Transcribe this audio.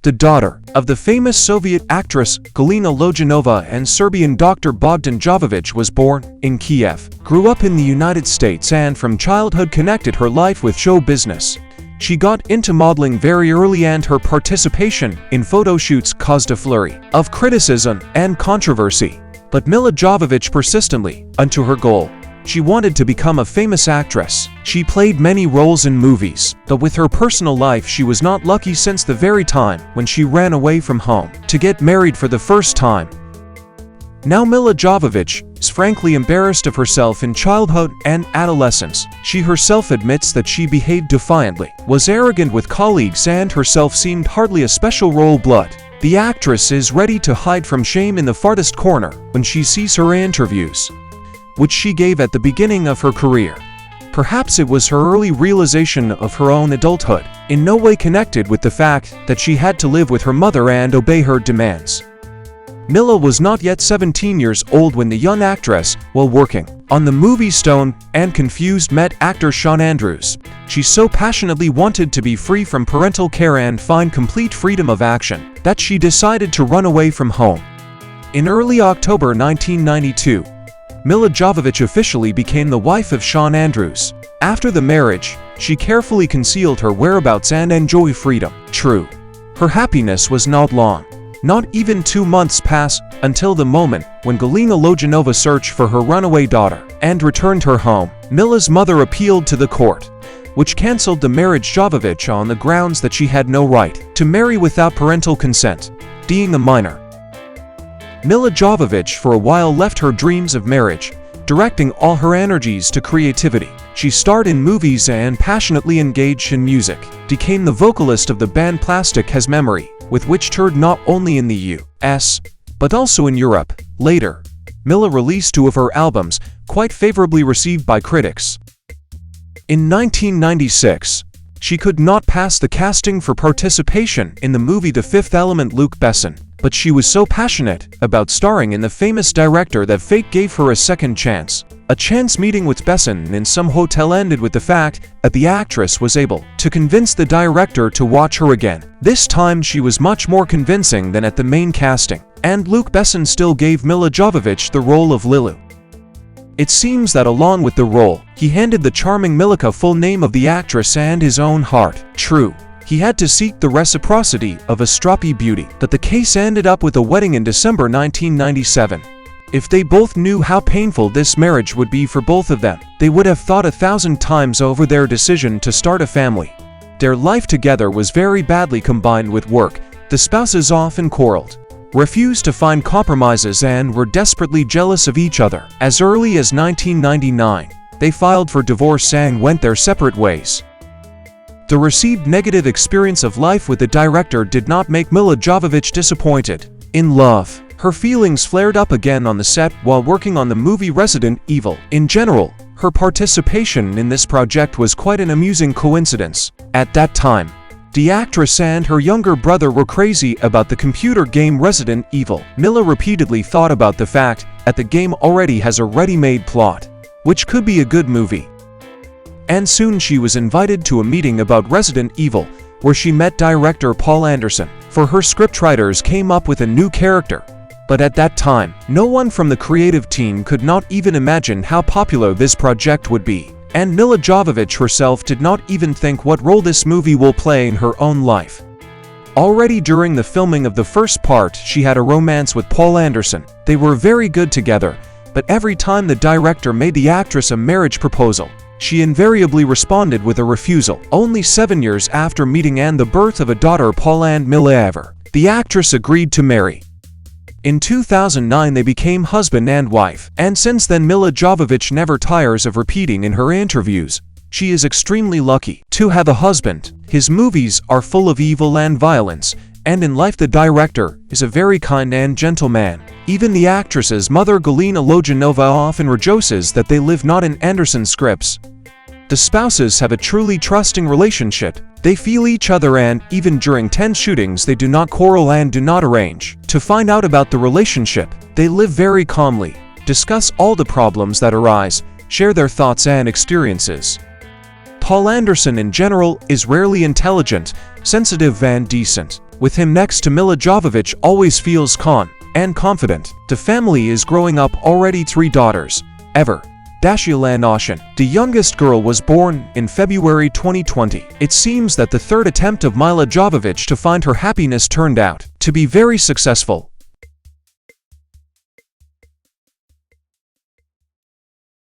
the daughter of the famous Soviet actress Galina Lojanova and Serbian doctor Bogdan Jovovich, was born in Kiev, grew up in the United States, and from childhood connected her life with show business. She got into modeling very early, and her participation in photo shoots caused a flurry of criticism and controversy. But Milla Jovovich persistently unto her goal. She wanted to become a famous actress. She played many roles in movies, but with her personal life she was not lucky since the very time when she ran away from home to get married for the first time. Now Milla Jovovich is frankly embarrassed of herself in childhood and adolescence. She herself admits that she behaved defiantly, was arrogant with colleagues, and herself seemed hardly a special role blood. The actress is ready to hide from shame in the farthest corner when she sees her interviews, which she gave at the beginning of her career. Perhaps it was her early realization of her own adulthood, in no way connected with the fact that she had to live with her mother and obey her demands. Milla was not yet 17 years old when the young actress, while working on the movie Stone and Confused, met actor Shawn Andrews. She so passionately wanted to be free from parental care and find complete freedom of action that she decided to run away from home. In early October 1992, Milla Jovovich officially became the wife of Shawn Andrews. After the marriage, she carefully concealed her whereabouts and enjoyed freedom. True, her happiness was not long. Not even 2 months passed until the moment when Galina Lojanova searched for her runaway daughter and returned her home. Milla's mother appealed to the court, which cancelled the marriage Jovovich on the grounds that she had no right to marry without parental consent, being a minor. Milla Jovovich for a while left her dreams of marriage, directing all her energies to creativity. She starred in movies and passionately engaged in music, became the vocalist of the band Plastic Has Memory, with which toured not only in the US, but also in Europe. Later, Milla released 2 of her albums, quite favorably received by critics. In 1996, she could not pass the casting for participation in the movie The Fifth Element Luc Besson, but she was so passionate about starring in the famous director that fate gave her a second chance. A chance meeting with Besson in some hotel ended with the fact that the actress was able to convince the director to watch her again. This time she was much more convincing than at the main casting, and Luc Besson still gave Milla Jovovich the role of Lilu. It seems that along with the role, he handed the charming Millika full name of the actress and his own heart. True, he had to seek the reciprocity of a stroppy beauty, but the case ended up with a wedding in December 1997. If they both knew how painful this marriage would be for both of them, they would have thought 1,000 times over their decision to start a family. Their life together was very badly combined with work. The spouses often quarreled, refused to find compromises, and were desperately jealous of each other. As early as 1999, they filed for divorce and went their separate ways. The received negative experience of life with the director did not make Milla Jovovich disappointed in love. Her feelings flared up again on the set while working on the movie Resident Evil. In general, her participation in this project was quite an amusing coincidence. At that time, the actress and her younger brother were crazy about the computer game Resident Evil. Milla repeatedly thought about the fact that the game already has a ready-made plot, which could be a good movie. And soon she was invited to a meeting about Resident Evil, where she met director Paul Anderson. For her scriptwriters came up with a new character, but at that time, no one from the creative team could not even imagine how popular this project would be. And Milla Jovovich herself did not even think what role this movie will play in her own life. Already during the filming of the first part, she had a romance with Paul Anderson. They were very good together, but every time the director made the actress a marriage proposal, she invariably responded with a refusal. Only 7 years after meeting and the birth of a daughter Paul and Milla ever, the actress agreed to marry. In 2009 they became husband and wife, and since then Milla Jovovich never tires of repeating in her interviews, she is extremely lucky to have a husband. His movies are full of evil and violence, and in life the director is a very kind and gentle man. Even the actress's mother Galina Lojanova often rejoices that they live not in Anderson's scripts. The spouses have a truly trusting relationship. They feel each other, and even during tense shootings they do not quarrel and do not arrange to find out about the relationship. They live very calmly, discuss all the problems that arise, share their thoughts and experiences. Paul Anderson in general is rarely intelligent, sensitive and decent. With him next to Milla Jovovich always feels calm and confident. The family is growing up already 3 daughters. Ever. Dashilan Oshin. The youngest girl was born in February 2020. It seems that the third attempt of Milla Jovovich to find her happiness turned out to be very successful.